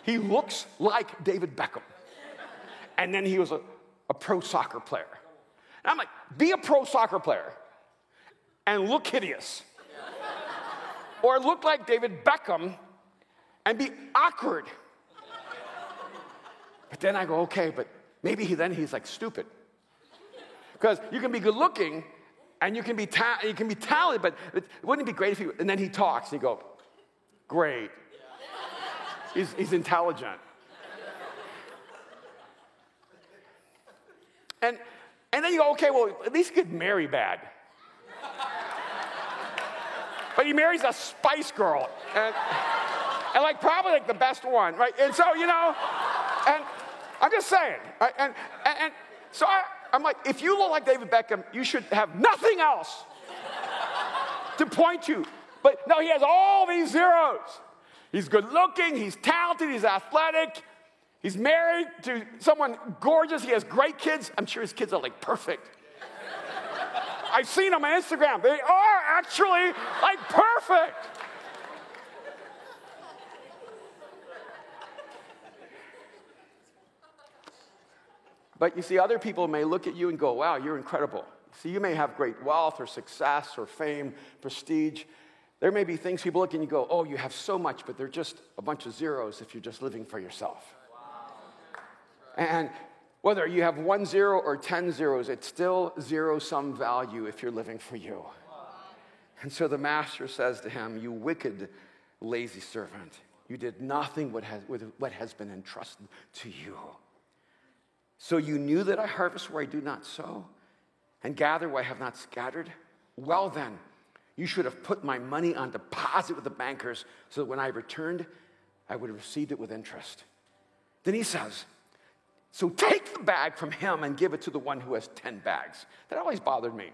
He looks like David Beckham. And then he was a pro soccer player. And I'm like, be a pro soccer player and look hideous. Or look like David Beckham and be awkward. But then I go, okay, but maybe he's like stupid. Because you can be good looking and you can be talented, but wouldn't it be great if and then he talks and you go, great. He's intelligent. And then you go, okay, well, at least he could marry bad. But he marries a Spice Girl. And like probably like the best one, right? And so, and I'm just saying, right? And so I'm like, if you look like David Beckham, you should have nothing else to point to. But no, he has all these zeros. He's good looking, he's talented, he's athletic, he's married to someone gorgeous, he has great kids. I'm sure his kids are like perfect. I've seen them on Instagram. They are actually like perfect. But you see, other people may look at you and go, wow, you're incredible. See, you may have great wealth or success or fame, prestige. There may be things people look at and you go, oh, you have so much, but they're just a bunch of zeros if you're just living for yourself. Wow. And whether you have 1 zero or 10 zeros, it's still zero-sum value if you're living for you. Wow. And so the master says to him, you wicked, lazy servant, you did nothing with what has been entrusted to you. So you knew that I harvest where I do not sow and gather where I have not scattered? Well then, you should have put my money on deposit with the bankers so that when I returned, I would have received it with interest. Then he says, so take the bag from him and give it to the one who has 10 bags. That always bothered me.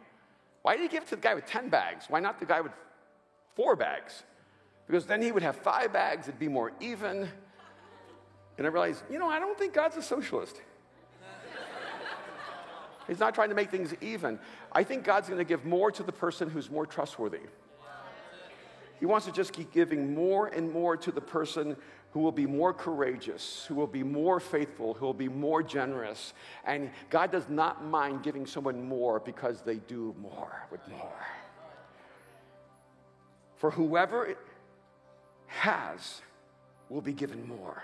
Why did he give it to the guy with 10 bags? Why not the guy with 4 bags? Because then he would have 5 bags, it'd be more even. And I realized, I don't think God's a socialist. He's not trying to make things even. I think God's going to give more to the person who's more trustworthy. He wants to just keep giving more and more to the person who will be more courageous, who will be more faithful, who will be more generous. And God does not mind giving someone more because they do more with more. For whoever has will be given more,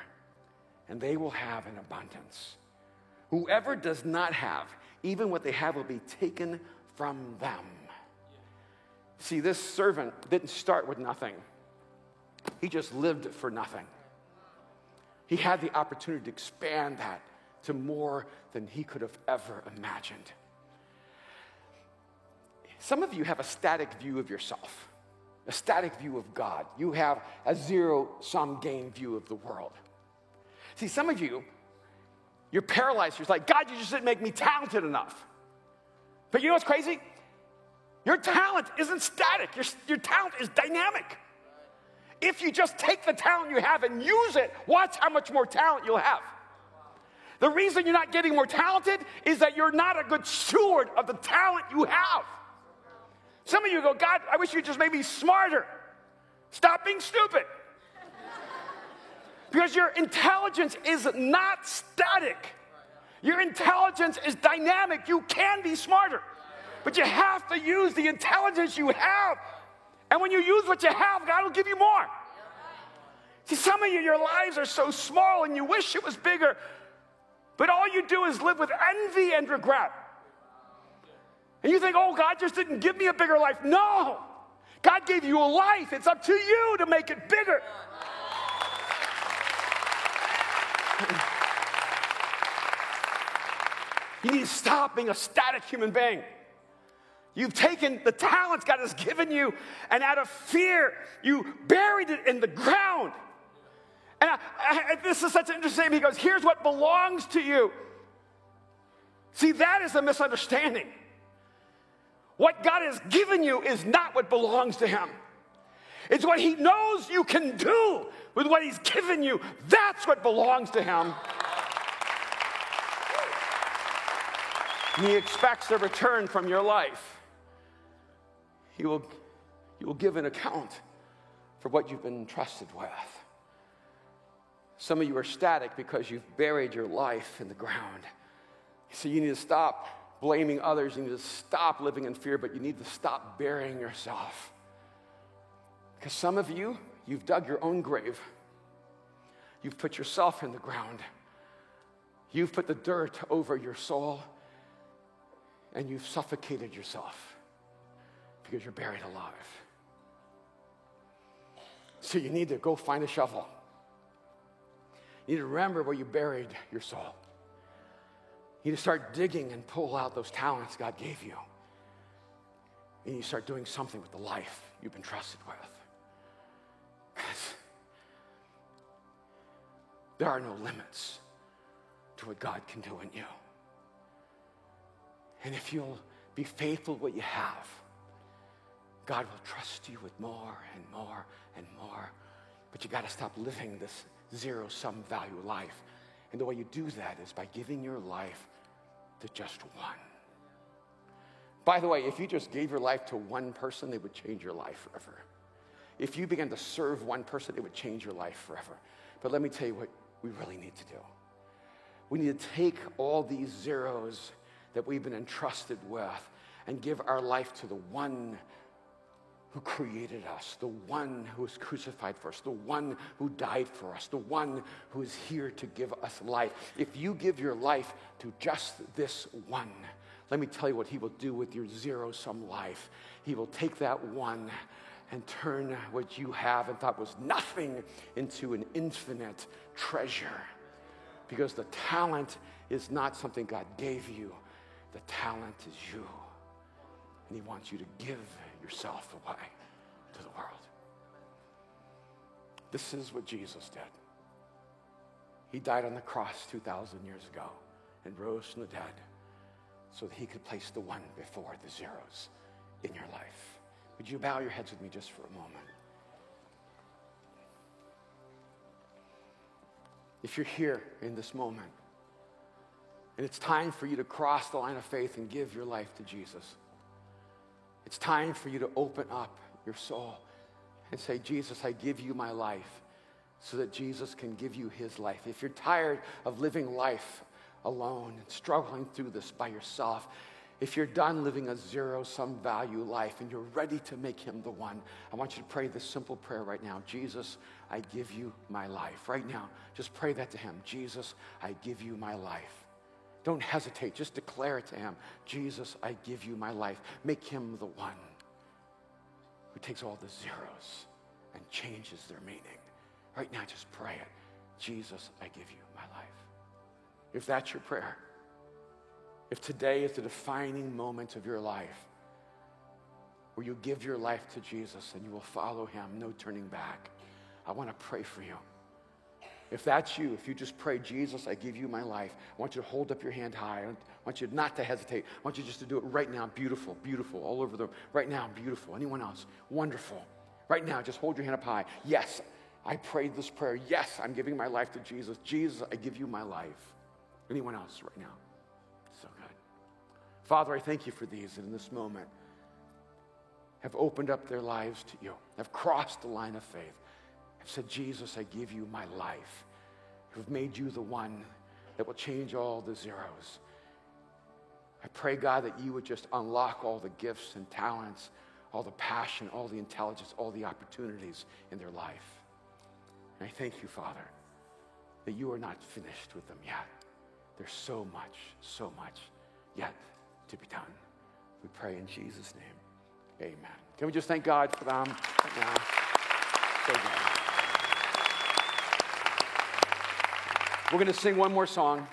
and they will have an abundance. Whoever does not have, even what they have will be taken from them. See, this servant didn't start with nothing. He just lived for nothing. He had the opportunity to expand that to more than he could have ever imagined. Some of you have a static view of yourself, a static view of God. You have a zero-sum game view of the world. See, some of you, you're paralyzed. You're like, God, you just didn't make me talented enough. But you know what's crazy? Your talent isn't static. Your talent is dynamic. If you just take the talent you have and use it, watch how much more talent you'll have. The reason you're not getting more talented is that you're not a good steward of the talent you have. Some of you go, God, I wish you just made me smarter. Stop being stupid. Because your intelligence is not static. Your intelligence is dynamic. You can be smarter. But you have to use the intelligence you have. And when you use what you have, God will give you more. See, some of you, your lives are so small and you wish it was bigger. But all you do is live with envy and regret. And you think, oh, God just didn't give me a bigger life. No. God gave you a life. It's up to you to make it bigger. You need to stop being a static human being. You've taken the talents God has given you, and out of fear, you buried it in the ground. And this is such an interesting thing. He goes, here's what belongs to you. See, that is a misunderstanding. What God has given you is not what belongs to him. It's what he knows you can do with what he's given you. That's what belongs to him. And he expects a return from your life. You will give an account for what you've been entrusted with. Some of you are static because you've buried your life in the ground. So you need to stop blaming others. You need to stop living in fear, but you need to stop burying yourself. Because some of you, you've dug your own grave. You've put yourself in the ground. You've put the dirt over your soul, and you've suffocated yourself because you're buried alive. So you need to go find a shovel. You need to remember where you buried your soul. You need to start digging and pull out those talents God gave you. And you start doing something with the life you've been trusted with. There are no limits to what God can do in you. And if you'll be faithful to what you have, God will trust you with more and more and more. But you got to stop living this zero-sum value life. And the way you do that is by giving your life to just one. By the way, if you just gave your life to one person, it would change your life forever. If you began to serve one person, it would change your life forever. But let me tell you what we really need to do. We need to take all these zeros that we've been entrusted with and give our life to the one who created us, the one who was crucified for us, the one who died for us, the one who is here to give us life. If you give your life to just this one, let me tell you what he will do with your zero-sum life. He will take that one and turn what you have and thought was nothing into an infinite treasure. Because the talent is not something God gave you. The talent is you. And he wants you to give yourself away to the world. This is what Jesus did. He died on the cross 2,000 years ago and rose from the dead so that he could place the one before the zeros in your life. Would you bow your heads with me just for a moment? If you're here in this moment, and it's time for you to cross the line of faith and give your life to Jesus, it's time for you to open up your soul and say, Jesus, I give you my life so that Jesus can give you his life. If you're tired of living life alone and struggling through this by yourself, if you're done living a zero-sum value life and you're ready to make him the one, I want you to pray this simple prayer right now. Jesus, I give you my life. Right now, just pray that to him. Jesus, I give you my life. Don't hesitate. Just declare it to him. Jesus, I give you my life. Make him the one who takes all the zeros and changes their meaning. Right now, just pray it. Jesus, I give you my life. If that's your prayer, if today is the defining moment of your life where you give your life to Jesus and you will follow him, no turning back, I want to pray for you. If that's you, if you just pray, Jesus, I give you my life, I want you to hold up your hand high. I want you not to hesitate. I want you just to do it right now. Beautiful, beautiful, all over the, right now, beautiful. Anyone else? Wonderful. Right now, just hold your hand up high. Yes, I prayed this prayer. Yes, I'm giving my life to Jesus. Jesus, I give you my life. Anyone else right now? So good. Father, I thank you for these that in this moment have opened up their lives to you, have crossed the line of faith, have said, Jesus, I give you my life, who've made you the one that will change all the zeros. I pray, God, that you would just unlock all the gifts and talents, all the passion, all the intelligence, all the opportunities in their life. And I thank you, Father, that you are not finished with them yet. There's so much yet to be done. We pray in Jesus' name. Amen. Can we just thank God for them right now? So good. We're going to sing one more song.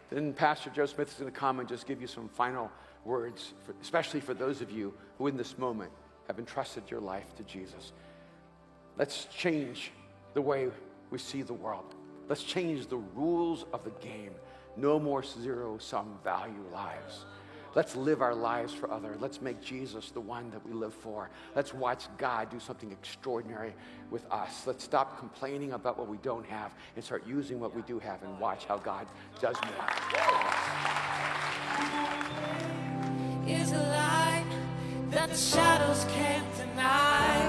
Then Pastor Joe Smith is going to come and just give you some final words, especially for those of you who in this moment have entrusted your life to Jesus. Let's change the way we see the world. Let's change the rules of the game. No more zero-sum value lives. Let's live our lives for others. Let's make Jesus the one that we live for. Let's watch God do something extraordinary with us. Let's stop complaining about what we don't have and start using what we do have and watch how God does more. Is a light that the shadows can't deny.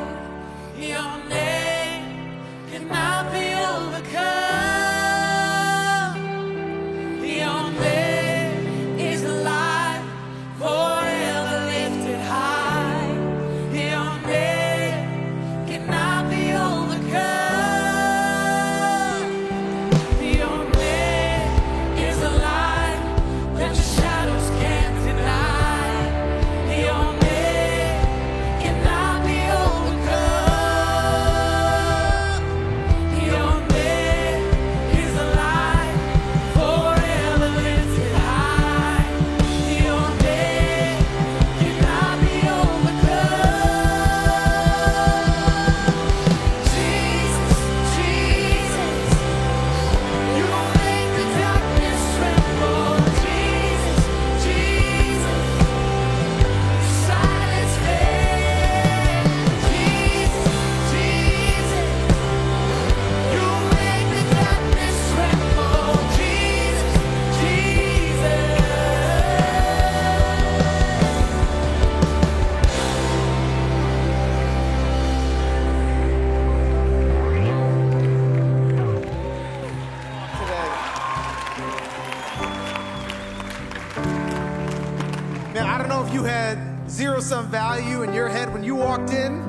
zero-sum value in your head when you walked in,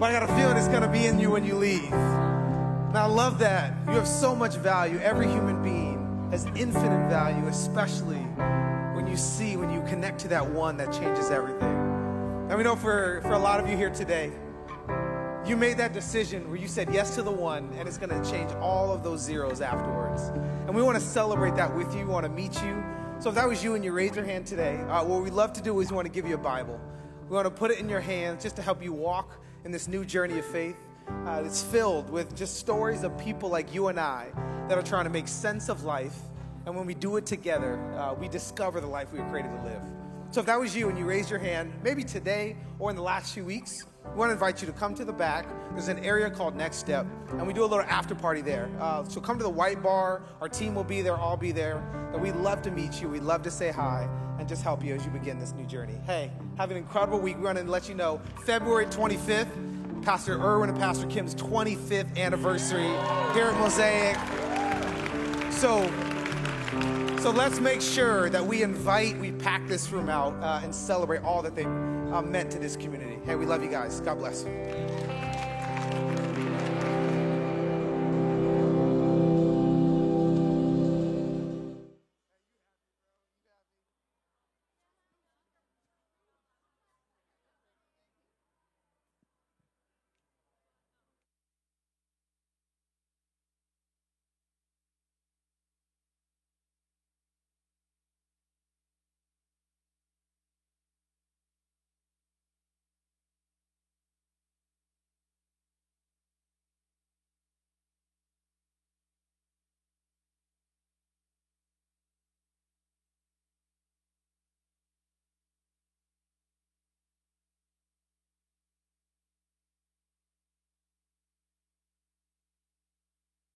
but I got a feeling it's gonna be in you when you leave. And I love that. You have so much value. Every human being has infinite value, especially when you connect to that one that changes everything. And we know for a lot of you here today, you made that decision where you said yes to the one, and it's gonna change all of those zeros afterwards. And we wanna celebrate that with you. We wanna meet you. So if that was you and you raised your hand today, what we'd love to do is we wanna give you a Bible. We wanna put it in your hands just to help you walk in this new journey of faith. It's filled with just stories of people like you and I that are trying to make sense of life. And when we do it together, we discover the life we were created to live. So if that was you and you raised your hand, maybe today or in the last few weeks, we want to invite you to come to the back. There's an area called Next Step, and we do a little after party there. So come to the white bar. Our team will be there. I'll be there. And we'd love to meet you. We'd love to say hi and just help you as you begin this new journey. Hey, have an incredible week. We want to let you know, February 25th, Pastor Erwin and Pastor Kim's 25th anniversary here at Mosaic. So let's make sure that we pack this room out and celebrate all that they meant to this community. Hey, we love you guys. God bless.